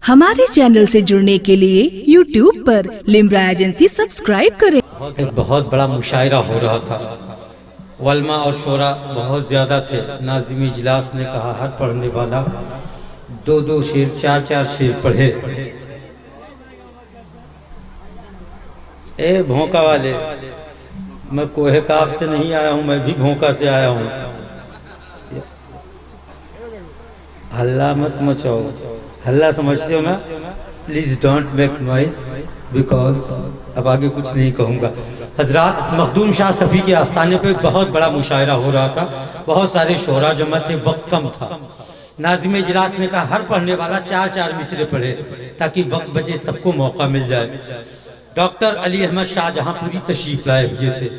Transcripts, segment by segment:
हमारे चैनल से जुड़ने के लिए YouTube पर लिम्रा एजेंसी सब्सक्राइब करें। एक बहुत बड़ा मुशायरा हो रहा था, वल्मा और शोरा बहुत ज़्यादा थे। नाज़िम इजलास ने कहा हर पढ़ने वाला दो दो शेर चार चार शेर पढ़े। ए भोंका वाले, मैं कोहे काफ से नहीं आया हूँ, मैं भी भोंका से आया हूँ। हल्ला मत मचाओ, हल्ला समझते हो ना? Please don't make noise because अब आगे कुछ नहीं कहूँगा। हजरात, मखदूम शाह सफ़ी के आस्थाने पे एक बहुत बड़ा मुशायरा हो रहा था, बहुत सारे शोरा जमा थे, वक्त कम था। नाज़िम इजलास ने कहा हर पढ़ने वाला चार चार मिसरे पढ़े ताकि वक्त बचे, सबको मौका मिल जाए। डॉक्टर अली अहमद शाहजहांपुरी तशरीफ लाए हुए थे।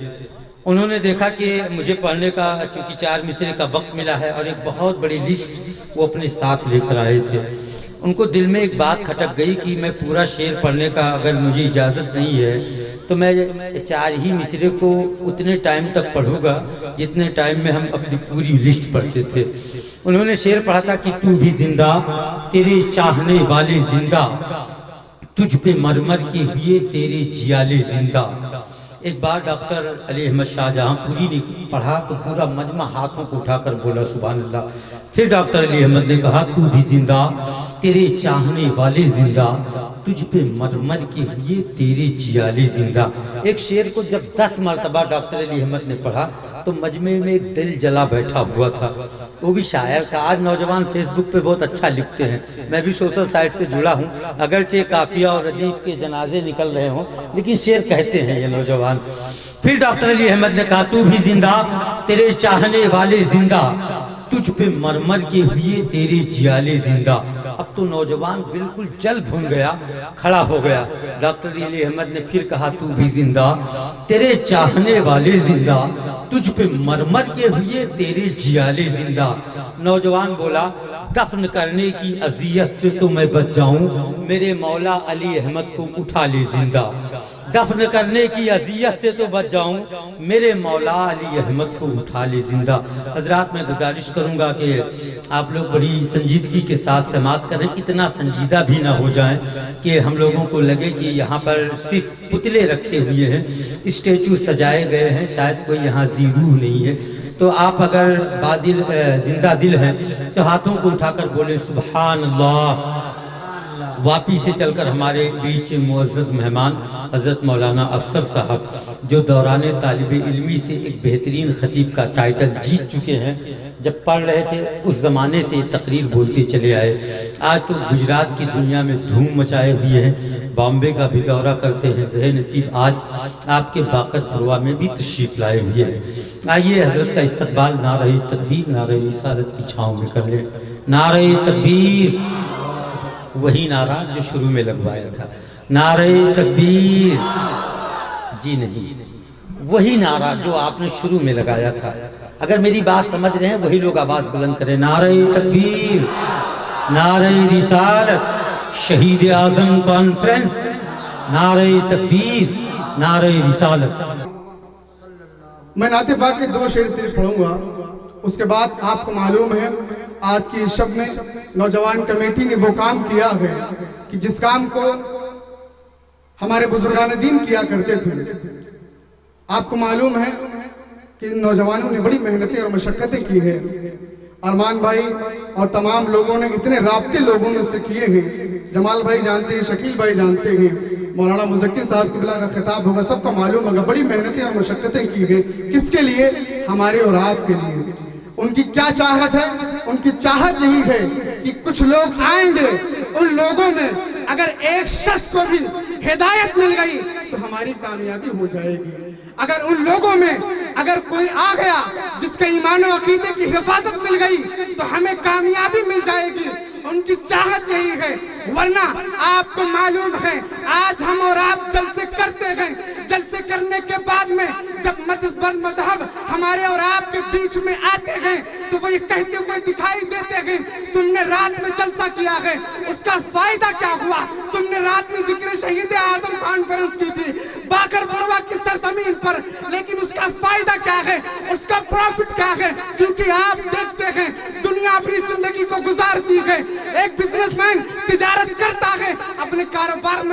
उन्होंने देखा कि मुझे पढ़ने का चूँकि चार मिसरे का वक्त मिला है और एक बहुत बड़ी लिस्ट वो अपने साथ लेकर आए थे। उनको दिल में एक बात खटक गई कि मैं पूरा शेर पढ़ने का अगर मुझे इजाज़त नहीं है तो मैं चार ही मिसरे को उतने टाइम तक पढ़ूंगा जितने टाइम में हम अपनी पूरी लिस्ट पढ़ते थे। उन्होंने शेर पढ़ा था कि तू भी जिंदा, तेरे चाहने वाले जिंदा, तुझ पे मरमर के हुए तेरे जियाले जिंदा। एक बार डॉक्टर अली अहमद शाहजहांपुरी ने पढ़ा तो पूरा मजमा हाथों को उठाकर बोला सुभान अल्लाह। फिर डॉक्टर अली अहमद ने कहा तू भी जिंदा, तेरे चाहने वाले जिंदा, तुझ पे मरमर के हुए तेरे जियाले जिंदा। एक शेर को जब 10 मरतबा डॉक्टर अली अहमद ने पढ़ा तो मजमे में एक दिल जला बैठा हुआ था। वो भी शायर था। आज नौजवान फेसबुक पे बहुत अच्छा लिखते हैं, मैं भी सोशल साइट से जुड़ा हूँ, अगरचे काफिया और अदीब के जनाजे निकल रहे हों लेकिन शेर कहते हैं ये नौजवान। फिर डॉक्टर अली अहमद ने कहा तू भी जिंदा, तेरे चाहने वाले जिंदा, तुझ पे मरमर के हुए तेरे जियाले जिंदा। अब तो नौजवान बिल्कुल जल भुन गया, खड़ा हो गया। डॉक्टर अली अहमद ने फिर कहा तू भी जिंदा, तेरे चाहने वाले जिंदा, तुझ पे मरमर के हुए तेरे जियाले जिंदा। नौजवान बोला दफन करने की अजियत से तो मैं बच जाऊं, मेरे मौला अली अहमद को उठा ले जिंदा। दफन करने की अजियत से तो बच जाऊं, मेरे मौला अली अहमद को उठा ले जिंदा। हजरात, मैं गुजारिश करूंगा कि आप लोग बड़ी संजीदगी के साथ समाअत करें, इतना संजीदा भी ना हो जाएं कि हम लोगों को लगे कि यहाँ पर सिर्फ पुतले रखे हुए हैं, स्टेचू सजाए गए हैं, शायद कोई यहाँ जी रूह नहीं है। तो आप अगर बादिल जिंदा दिल हैं तो हाथों को उठाकर बोले सुभान अल्लाह। वापी से चलकर हमारे बीच मुअज़्ज़ज़ मेहमान हज़रत मौलाना अफसर साहब जो दौराने तालिब इल्मी से एक बेहतरीन खतीब का टाइटल जीत चुके हैं, जब पढ़ रहे थे उस ज़माने से तकरीर बोलते चले आए। आज तो गुजरात की दुनिया में धूम मचाए हुए हैं, बॉम्बे का भी दौरा करते हैं। ज़हे नसीब आज आपके बाकरपुरवा में भी तशरीफ़ लाए हुए हैं। आइए हज़रत का इस्तकबाल नारे तकबीर नारे रिसालत की छाँव में कर लें। नारे तकबीर, वही नारा जो शुरू में लगवाया था, नारे तकबीर जी नहीं, वही नारा जो आपने शुरू में लगाया था। अगर मेरी बात समझ रहे हैं वही लोग आवाज बुलंद करें, नारे तकबीर, नारे रिसालत, शहीद आजम कॉन्फ्रेंस, नारे तकबीर, नारे रिसालत। मैं नाते पाक के 2 शेर सिर्फ पढ़ूंगा, उसके बाद आपको मालूम है आज की शब में नौजवान कमेटी ने वो काम किया है कि जिस काम को हमारे बुजुर्गान दीन किया करते थे। आपको मालूम है कि नौजवानों ने बड़ी मेहनतें और मशक्क़तें की हैं। अरमान भाई और तमाम लोगों ने इतने राब्ते लोगों ने उससे किए हैं। जमाल भाई जानते हैं, शकील भाई जानते हैं, मौलाना मुज़क्किर साहब किबला का खिताब होगा, सबका मालूम होगा। बड़ी मेहनतें और मशक्क़तें की गई, किसके लिए? हमारे और आपके लिए। उनकी क्या चाहत है? उनकी चाहत यही है कि कुछ लोग आएंगे, उन लोगों में अगर एक शख्स को भी हिदायत मिल गई तो हमारी कामयाबी हो जाएगी। अगर उन लोगों में अगर कोई आ गया जिसके ईमान और अकीदे की हिफाजत मिल गई तो हमें कामयाबी मिल जाएगी। उनकी चाहत यही है। वरना आपको मालूम है आज हम और आप जलसे करते हैं, जलसे करने के बाद में जब मजहब हमारे और आपके बीच में आते हैं तो वो ये कहते हुए दिखाई देते हैं तुमने रात में जलसा किया है, उसका फायदा क्या हुआ? तुमने रात में जिक्र शहीद आजम कॉन्फ्रेंस की थी बाकरपुरवा की सरजमीन पर, लेकिन उसका फायदा क्या है? उसका प्रॉफिट क्या है? क्योंकि आप देखते हैं दुनिया अपनी जिंदगी को गुजारती है। एक बिजनेसमैन तिजारत करता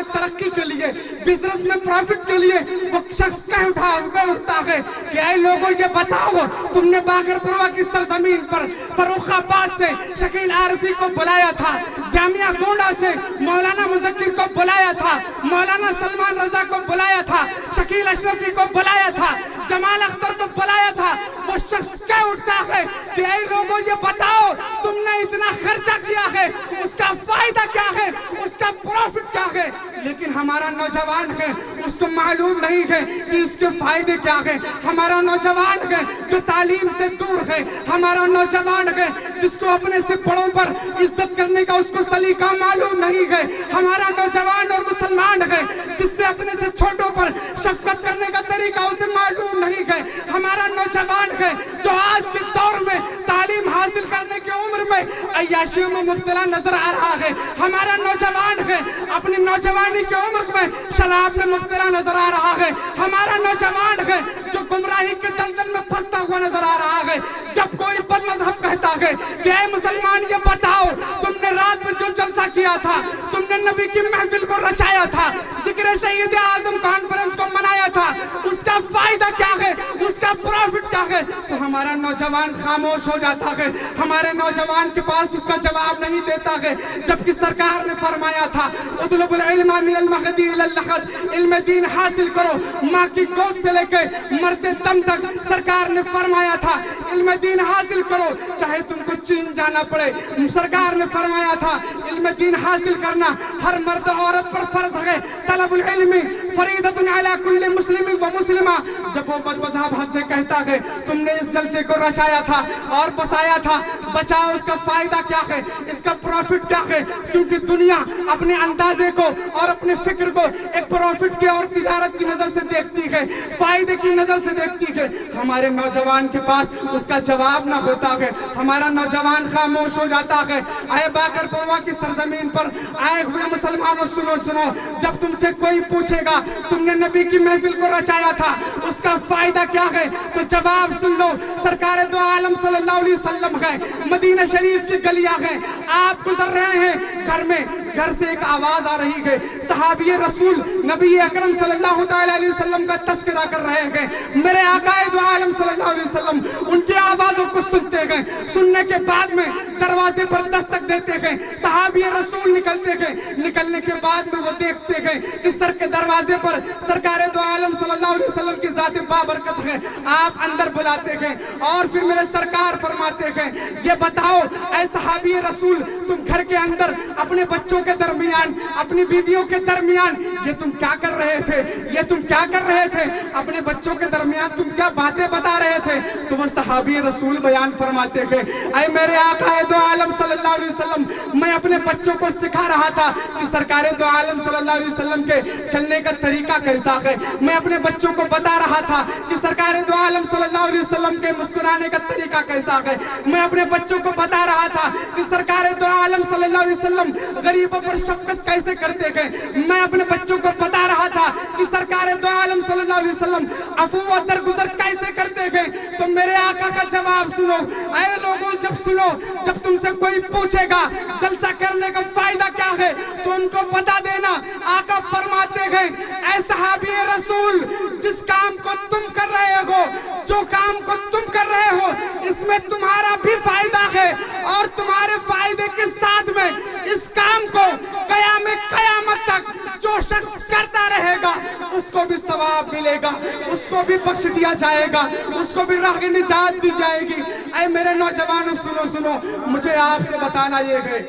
में तरक्की के लिए, बिजनेस में प्रॉफिट के लिए वो शख्स कह उठता है कि ऐ लोगों ये बताओ, तुमने बागरपुरवा की सरजमीन पर फर्रुखाबाद से शकील आरफी को बुलाया था, जामिया गोंडा से मौलाना मुज़क्किर को बुलाया था, मौलाना सलमान रजा को बुलाया था, शकील अशरफी को बुलाया था, जमाल अख्तर को बुलाया था। वो शख्स कह उठता है कि ऐ लोगों ये बताओ, तुमने इतना खर्चा किया है, उसका फायदा क्या है, उसका प्रॉफिट क्या है? लेकिन हमारा नौजवान है, उसको मालूम नहीं है कि इसके फायदे क्या है। हमारा नौजवान है जो तालीम से दूर है, हमारा नौजवान है जिसको अपने से बड़ों पर इज्जत करने का उसको सलीका मालूम नहीं है, हमारा नौजवान और मुसलमान है जिससे अपने से छोटों पर शफकत करने का तरीका उसे मालूम नहीं है, हमारा नौजवान है जो आज के दौर में तालीम हासिल करने की उम्र में अय्याशियों में मुब्तला नजर आ रहा है, हमारा नौजवान है अपनी नौजवानी की उम्र में शराब में मुब्तला नजर आ रहा है, हमारा नौजवान है जो गुमराही के दलदल में फंसता हुआ नजर आ रहा है। जब कोई बदमज़हब कहता है कि ऐ मुसलमान ये बताओ, तुमने रात में जो जलसा किया था, तुमने नबी की महफिल को रचाया था, जिक्र शहीद आज़म कॉन्फ्रेंस को मनाया था, उसका फायदा क्या है, उसका प्रॉफिट क्या है? तो हमारा नौजवान खामोश हो जाता है, हमारे नौजवान के पास उसका जवाब नहीं देता है। जबकि सरकार ने फरमाया था उतलुबुल इल्म मिनल महदी इलल लहद, इल्म दीन हासिल करो माँ की गोद से लेके मरते दम तक। सरकार ने फरमाया था इल्म दीन हासिल करो चाहे तुमको चीन जाना पड़े। सरकार ने फरमाया था इल्म दीन हासिल करना हर मर्द औरत पर फर्ज है। तलबुल इल्मी फरीदतुन अला कुल्ली मुस्लिमिन व मुस्लिमा। जब वो बदमज़हब हमसे कहता है तुमने इस जलसे को रचाया था और बसाया था, बचाओ, उसका फायदा क्या है, इसका प्रॉफिट क्या है? क्योंकि दुनिया अपने अंदाजे को और अपने फिक्र को एक प्रॉफिट की और तिजारत की नजर से देखती है, फायदे की नजर से देखती है। हमारे नौजवान के पास उसका जवाब ना होता है, हमारा नौजवान खामोश हो जाता है। आए बागरपुरवा की सरजमीन पर आए हुए मुसलमानों, सुनो सुनो, जब तुमसे कोई पूछेगा तुमने नबी की महफिल को रचाया था, उसका फायदा क्या है, तो जवाब सुन लो। सरकार दो आलम सल्लल्लाहु अलैहि वसल्लम है, मदीना शरीफ की गलियां हैं, आप गुजर रहे हैं, घर में घर से एक आवाज आ रही है, सहाबी रसूल नबी अकरम सल्लल्लाहु अलैहि वसल्लम का तस्करा कर रहे हैं। मेरे आकाए दो आलम सल्लल्लाहु अलैहि वसल्लम उनकी आवाजों को सुनते हैं, सुनने के बाद में दरवाजे पर दस्तक देते हैं, सहाबी रसूल निकलते हैं, निकलने के बाद में वो देखते हैं कि सर के दरवाजे पर सरकार दो आलम सल्लल्लाहु अलैहि वसल्लम की जात बाबरकत है। आप अंदर बुलाते हैं और फिर मेरे सरकार फरमाते हैं ये बताओ ऐ सहाबी रसूल, तुम घर के अंदर अपने बच्चों के दरमियान, अपनी बीवियों के दरमियान ये तुम क्या कर रहे थे, ये तुम क्या कर रहे थे, अपने बच्चों के दरमियान तुम क्या बातें बता रहे थे? तो वो सहाबी रसूल बयान फरमाते हैं ऐ मेरे आका दो आलम सल्लल्लाहु अलैहि वसल्लम, मैं अपने बच्चों को सिखा रहा था कि सरकार दो आलम सल्लल्लाहु अलैहि वसल्लम के चलने का तरीका कैसा है। मैं अपने बच्चों को बता रहा था कि सरकार दो आलम सल्लल्लाहु अलैहि वसल्लम के मुस्कुराने का तरीका कैसा है। मैं अपने बच्चों को बता रहा था कि सरकार दो आलम सल्लल्लाहु अलैहि वसल्लम गरीबों पर शफकत कैसे करते हैं। मैं अपने बच्चों को बता रहा था कि सरकार दो आलम सल्लल्लाहु अलैहि वसल्लम अफू व दरगुजर कैसे करते हैं। तो मेरे आका का जवाब सुनो ऐ लोगों, जब सुनो, जब तुमसे कोई पूछेगा जलसा करने का फायदा क्या है तो उनको बता देना। आका फरमाते हैं ऐ सहाबी रसूल, जिस काम को तुम कर रहे हो, जो काम को तुम कर रहे हो, इसमें तुम्हारा भी फायदा है और तुम्हारे फायदे के साथ में इस काम को कयामत तक जो शख्स करता रहेगा उसको भी सवाब मिलेगा, उसको भी बख्श दिया जाएगा, उसको भी राह निजात दी जाएगी। ऐ मेरे नौजवानों सुनो सुनो, मुझे आपसे बताना ये है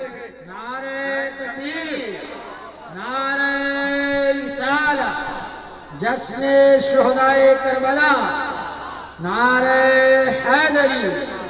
नारे तकबीर, नारे रिसालत, जश्ने शुहदाए करबला, नारे हैदरी।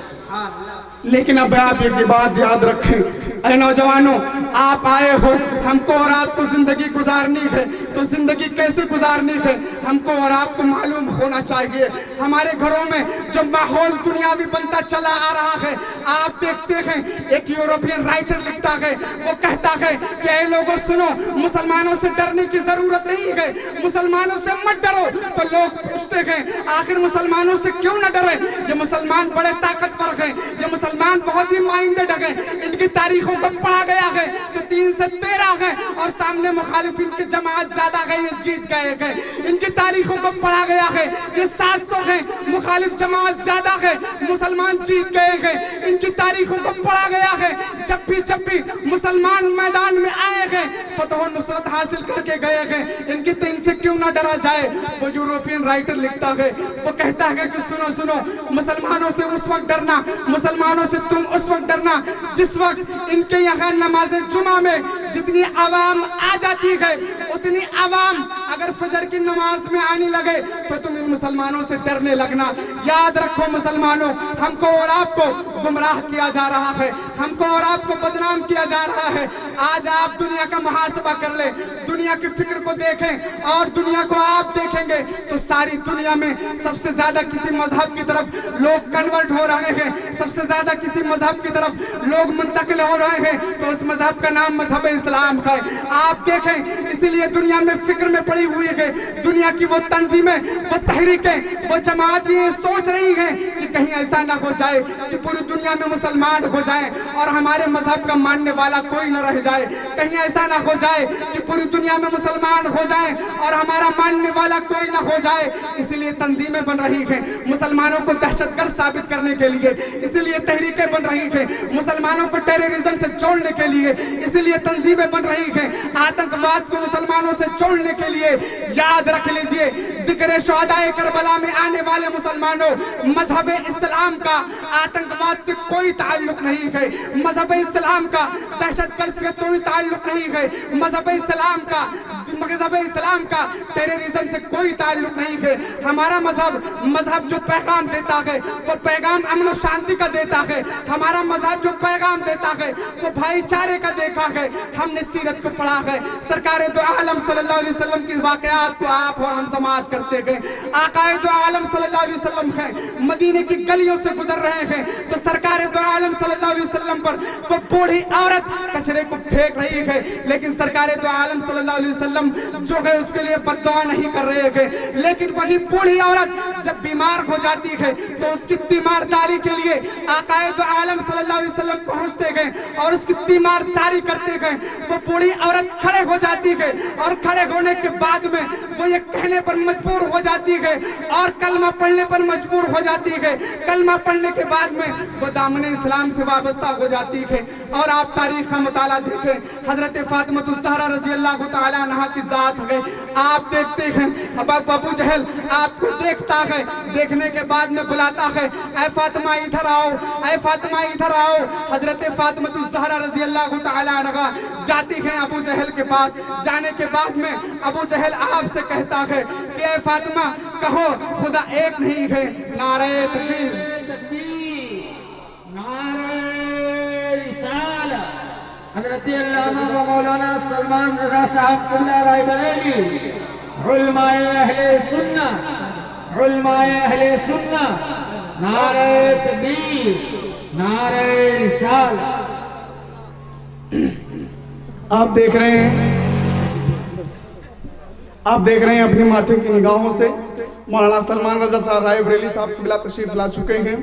लेकिन अब आप एक बात याद रखें, ऐ नौजवानों, आप आए हो, हमको और आपको जिंदगी गुजारनी है, तो जिंदगी कैसे गुजारनी है हमको और आपको मालूम होना चाहिए। हमारे घरों में जो माहौल दुनियावी बनता चला आ रहा है, आप देखते हैं एक यूरोपियन राइटर लिखता है, वो कहता है कि ऐ लोगों सुनो, मुसलमानों से डरने की जरूरत नहीं है, मुसलमानों से मत डरो। तो लोग पूछते हैं आखिर मुसलमानों से क्यों न डरे, ये मुसलमान बड़े ताकतवर हैं, ये मुसलमान बहुत ही माइंडेड है, इनकी तारीखों को पढ़ा गया है तो 3 से 13 है اور سامنے مخالفین کی جماعت زیادہ ہے، یہ جیت گئے ہیں۔ ان کی تاریخوں کو پڑھا گیا ہے، یہ 700 ہیں، مخالف جماعت زیادہ ہے، مسلمان جیت گئے ہیں۔ ان کی تاریخوں کو پڑھا گیا ہے، جب بھی مسلمان میدان میں آئے ہیں فتح و نصرت حاصل کر کے گئے ہیں۔ ان کی تین سے کیوں نہ ڈرا جائے۔ وہ یوروپین رائٹر لکھتا ہے، وہ کہتا ہے کہ سنو مسلمانوں سے اس وقت ڈرنا، مسلمانوں سے تم اس وقت ڈرنا جس وقت ان کے یہاں نماز جمعہ میں جتنی عوام آ جاتی ہے اتنی عوام اگر فجر کی نماز میں آنے لگے تو تم ان مسلمانوں سے ڈرنے لگنا۔ یاد رکھو مسلمانوں، ہم کو اور آپ کو گمراہ کیا جا رہا ہے، ہم کو اور آپ کو بدنام کیا جا رہا ہے۔ آج آپ دنیا کا محاسبہ کر لیں، دنیا کی فکر کو دیکھیں اور دنیا کو آپ دیکھیں گے تو ساری دنیا میں سب سے زیادہ کسی مذہب کی طرف لوگ کنورٹ ہو رہے ہیں، سب سے زیادہ کسی مذہب کی طرف لوگ منتقل ہو رہے ہیں تو اس مذہب کا نام مذہب اسلام ہے۔ آپ دیکھیں، اسی لیے دنیا میں فکر میں پڑی ہوئی ہے، دنیا کی وہ تنظیمیں، وہ تحریکیں، وہ جماعتیں یہ سوچ رہی ہیں کہ کہیں ایسا نہ ہو جائے کہ پوری دنیا میں مسلمان ہو جائیں اور ہمارے مذہب کا ماننے والا کوئی نہ رہ جائے، کہیں ایسا نہ ہو جائے کہ پوری دنیا میں مسلمان ہو جائیں اور ہمارا ماننے والا کوئی نہ ہو جائے۔ اسی لیے تنظیمیں بن رہی ہیں مسلمانوں کو دہشت گرد ثابت کرنے کے لیے، اسی لیے تحریکیں بن رہی ہیں مسلمانوں کو ٹیررزم سے جوڑنے کے لیے، اسی لیے تنظیمیں بن رہی ہیں آتنکواد کو مسلمانوں سے جوڑنے کے لیے۔ یاد رکھ لیجئے، ذکر شہداء کربلا میں آنے والے مسلمانوں، مذہب اسلام کا آتنکواد سے کوئی تعلق نہیں ہے، مذہب اسلام کا دہشت گرد سے کوئی تعلق نہیں ہے، مذہب اسلام کا ٹیررزم سے کوئی تعلق نہیں ہے۔ ہمارا مذہب جو پیغام دیتا ہے وہ پیغام امن و شانتی کا دیتا ہے، ہمارا مذہب جو پیغام دیتا ہے وہ بھائی چارے کا دیکھا ہے۔ ہم نے سیرت کو پڑھا ہے، سرکار دو عالم صلی اللہ علیہ وسلم کی واقعات کو آپ اور ہم سماعت کرتے گئے۔ آقا دو عالم صلی اللہ علیہ وسلم ہیں، مدینے کی گلیوں سے گزر رہے ہیں تو سرکار دو عالم صلی اللہ علیہ وسلم پر وہ بوڑھی عورت کچرے کو پھینک رہی ہے، لیکن سرکار دو عالم صلی اللہ علیہ وسلم جو ہے اس کے لیے بد دعا نہیں کر رہے ہیں۔ لیکن وہی بوڑھی عورت جب بیمار ہو جاتی ہے تو اس کی تیمارداری کے لیے آقا دو عالم صلی اللہ علیہ وسلم پہنچتے گئے اور اس کی تیمارداری کرتے گئے۔ وہ بوڑھی عورت کھڑے ہو جاتی ہے اور کھڑے ہونے کے بعد میں وہ یہ کہنے پر مجبور ہو جاتی ہے اور کلمہ پڑھنے پر مجبور ہو جاتی ہے۔ کلمہ پڑھنے کے بعد میں وہ دامن اسلام سے وابستہ ہو جاتی ہے۔ اور آپ تاریخ کا مطالعہ دیکھیں، حضرت فاطمہ الزہرا رضی اللہ تعالیٰ عنہا کی ذات ہے۔ آپ دیکھتے ہیں ابو جہل آپ کو دیکھتا ہے، دیکھنے کے بعد میں بلاتا ہے، اے فاطمہ ادھر آؤ، اے فاطمہ ادھر آؤ۔ حضرت فاطمہ الزہرا رضی اللہ تعالیٰ عنہا جاتی ہیں ابو جہل کے پاس۔ جانے کے بعد میں ابو جہل آپ سے کہتا ہے کہ اے فاطمہ کہو خدا ایک نہیں ہے۔ نعرہ تکبیر، نعرہ رسالت۔ حضرت علامہ و مولانا سلمان رضا صاحب سنہ رائے بریلی، علماء اہل سنہ، علماء اہل سنہ، نعرہ تکبیر، نعرہ رسالت۔ آپ دیکھ رہے ہیں اپنی ماتھے کی نگاہوں سے مولانا سلمان رضا صاحب رائے بریلی صاحب قبلہ تشریف لا چکے ہیں۔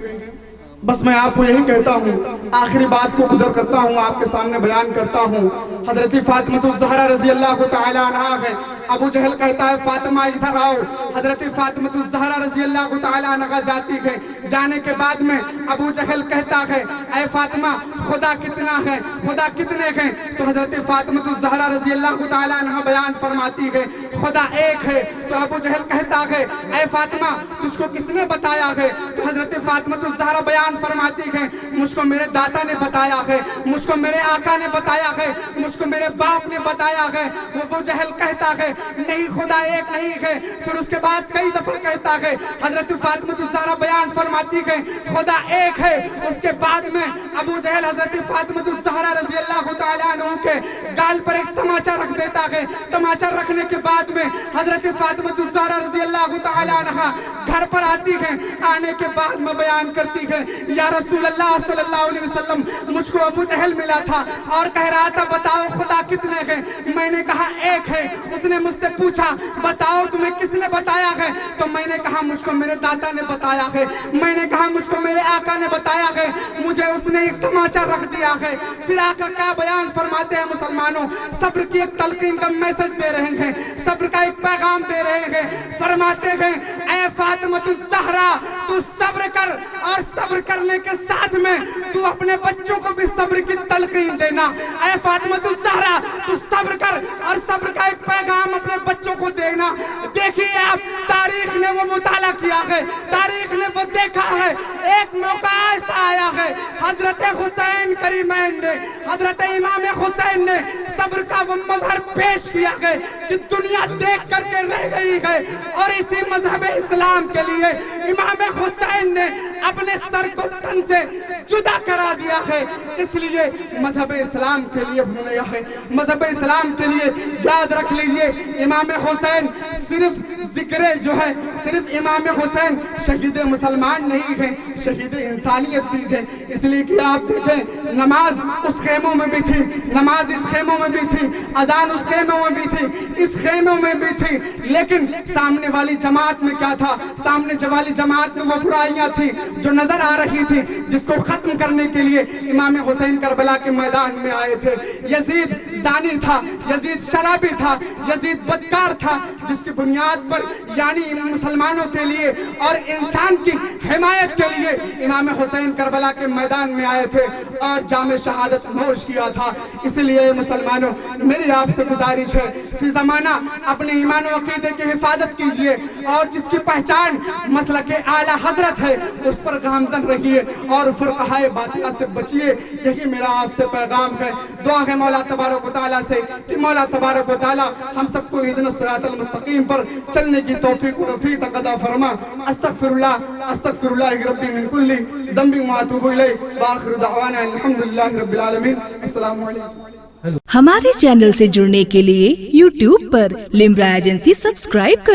بس میں آپ کو یہی کہتا ہوں، آخری بات کو گزر کرتا ہوں، آپ کے سامنے بیان کرتا ہوں۔ حضرت فاطمہ الزہرا رضی اللہ تعالیٰ عنہا ہے، ابو جہل کہتا ہے فاطمہ ادھر آؤ۔ حضرت فاطمہ الزہرا رضی اللہ تعالیٰ عنہا جاتی ہے۔ جانے کے بعد میں ابو جہل کہتا ہے اے فاطمہ خدا کتنا ہے، خدا کتنے ہیں؟ تو حضرت فاطمہ الزہرا رضی اللہ تعالیٰ عنہا بیان فرماتی ہے خدا ایک ہے۔ تو ابو جہل کہتا ہے اے فاطمہ تجھ کو کس نے بتایا ہے؟ تو حضرت فاطمہ الزہرا بیان فرماتی ہے مجھ کو میرے داتا نے بتایا ہے، مجھ کو میرے آقا نے بتایا ہے، مجھ کو میرے باپ نے بتایا ہے۔ وہ جہل کہتا ہے نہیں خدا ایک نہیں ہے۔ پھر اس کے بعد کئی دفعہ کہتا ہے، حضرت فاطمہ الزہرا بیان فرماتی ہے خدا ایک ہے۔ اس کے بعد میں ابو جہل حضرت فاطمہ الزہرا رضی اللہ تعالیٰ عنہ کے گال پر ایک تماچا رکھ دیتا ہے۔ تماچا رکھنے کے بعد میں حضرت فاطمہ الزہرا رضی اللہ تعالیٰ عنہ گھر پر آتی ہے۔ آنے کے بعد میں بیان کرتی ہے یا رسول اللہ صلی اللہ علیہ وسلم مجھ کو ابو جہل ملا تھا اور کہہ رہا تھا بتاؤ خدا کتنے ہیں؟ میں نے کہا ایک ہے۔ اس نے مجھ سے پوچھا بتاؤ تمہیں کس نے بتایا ہے؟ تو میں نے کہا مجھ کو میرے دادا نے بتایا ہے۔ میں نے کہا مجھ کو میرے آقا نے بتایا ہے۔ مجھے اس نے ایک تماچا رکھ دیا ہے۔ پھر آقا کیا بیان فرماتے ہیں مسلمان मुसलमानों सब्र की एक तलकीन का मैसेज दे रहे हैं, सब्र का एक पैगाम दे रहे हैं। फरमाते हैं ऐ फातिमतुज ज़हरा तू सब्र कर और सब्र करने के साथ में तू अपने बच्चों को भी सब्र की तलकीन देना। ऐ फातिमतुज ज़हरा तू सब्र कर और सब्र का एक पैगाम अपने बच्चों को देना। देखिए आप, तारीख ने वो मुताला किया है, तारीख ने वो देखा है। एक मौका ऐसा आया है, हजरत हुसैन करीमैन ने, हजरत इमाम हुसैन ने सब्र का वो मजहर पेश किया है कि दुनिया देख करके रह गई है। और इसी मजहब इस्लाम के लिए इमाम हुसैन ने अपने सर को तन से जुदा करा दिया है। इसलिए मजहब इस्लाम के लिए बनाया है, मजहब इस्लाम के लिए याद रख लीजिए, इमाम हुसैन सिर्फ जिक्र जो है, सिर्फ इमाम हुसैन शहीद मुसलमान नहीं है, शहीद इंसानियत भी थे। इसलिए कि आप देखें, नमाज उस खेमों में भी थी, नमाज इस खेमों में भी थी, अजान उस खेमों में भी थी, इस खेमों में भी थी। लेकिन सामने वाली जमात में क्या था? सामने वाली जमात में वो बुराइयां थी जो नजर आ रही थी, जिसको खत्म करने के लिए इमाम हुसैन करबला के मैदान में आए थे। यजीद दानी था, यजीद शराबी था, यजीद बदकार था, जिसकी बुनियाद पर यानी मुसलमानों के लिए और इंसान की हिमायत के लिए इमाम हुसैन करबला के मैदान में आए थे और जामे शहादत नोश किया था। इसलिए मुसलमानों, मेरी आपसे गुजारिश है, फी ज़माना अपने ईमान और अक़ीदे की हिफाजत कीजिए और जिसकी पहचान मसलक आला हजरत है उस पर गामजन रहिए और फुरक़ाए बातिला से बचिए। यही मेरा आपसे पैगाम है। दुआ है मौला तबारक व तआला से कि मौला तबारक व तआला हम सबको इहदिनस सिरातल मुस्तकीम पर चलने की तौफीक व रफ़ीक अता फरमा। अस्तगफिरुल्लाह रब्बी मिन कुल्ली ज़ंबि व अतूबु इलैहि व आखिरु दअवाना अल्हम्दुलिल्लाहि रब्बिल आलमीन। अस्सलामु अलैकुम। हमारे चैनल से जुड़ने के लिए YouTube पर लिम्रा एजेंसी सब्सक्राइब करें।